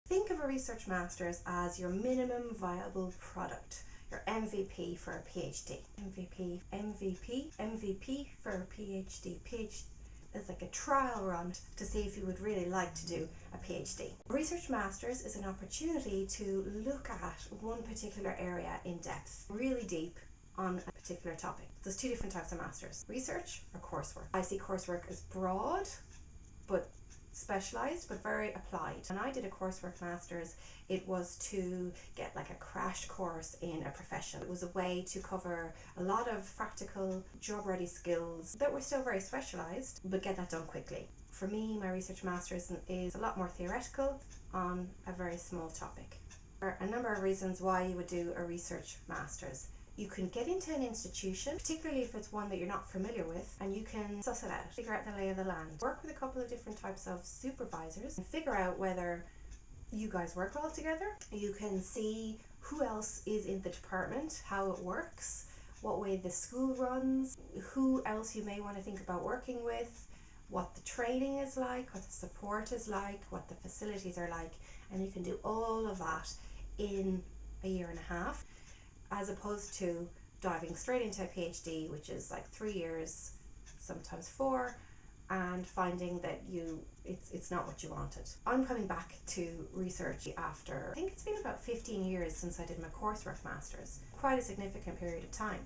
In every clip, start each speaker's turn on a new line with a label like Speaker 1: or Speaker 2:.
Speaker 1: Think of a research master's as your minimum viable product, your MVP for a PhD. MVP for a PhD. PhD is like a trial run to see if you would really like to do a PhD. Research Masters is an opportunity to look at one particular area in depth, really deep on a particular topic. There's two different types of masters, research or coursework. I see coursework as broad, but specialized, but very applied. When I did a coursework masters, it was to get like a crash course in a profession. It was a way to cover a lot of practical job ready skills that were still very specialized, but get that done quickly. For me, my research masters is a lot more theoretical on a very small topic. There are a number of reasons why you would do a research masters. You can get into an institution, particularly if it's one that you're not familiar with, and you can suss it out, figure out the lay of the land, work with a couple of different types of supervisors and figure out whether you guys work well together. You can see who else is in the department, how it works, what way the school runs, who else you may want to think about working with, what the training is like, what the support is like, what the facilities are like, and you can do all of that in a year and a half. As opposed to diving straight into a PhD, which is like 3 years, sometimes 4, and finding that it's not what you wanted. I'm coming back to research after, I think it's been about 15 years since I did my coursework masters, quite a significant period of time.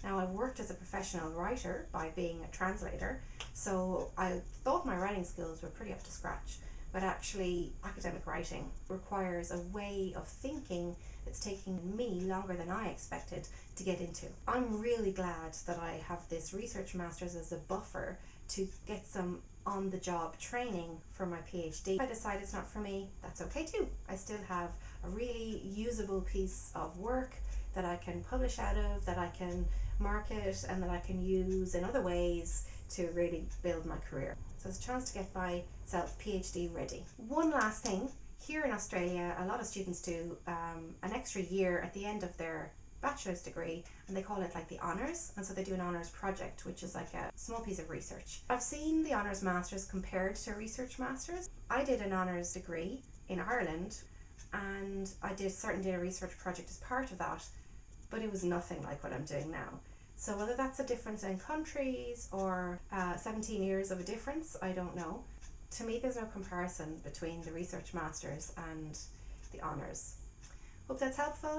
Speaker 1: Now, I've worked as a professional writer by being a translator, so I thought my writing skills were pretty up to scratch. But actually, academic writing requires a way of thinking that's taking me longer than I expected to get into. I'm really glad that I have this research masters as a buffer to get some on-the-job training for my PhD. If I decide it's not for me, that's okay too. I still have a really usable piece of work that I can publish out of, that I can market, and that I can use in other ways to really build my career. So it's a chance to get myself PhD ready. One last thing, here in Australia, a lot of students do an extra year at the end of their bachelor's degree, and they call it like the honours, and so they do an honours project, which is like a small piece of research. I've seen the honours masters compared to research masters. I did an honours degree in Ireland, and I certainly did a research project as part of that, but it was nothing like what I'm doing now. So whether that's a difference in countries or 17 years of a difference, I don't know. To me, there's no comparison between the research masters and the honours. Hope that's helpful.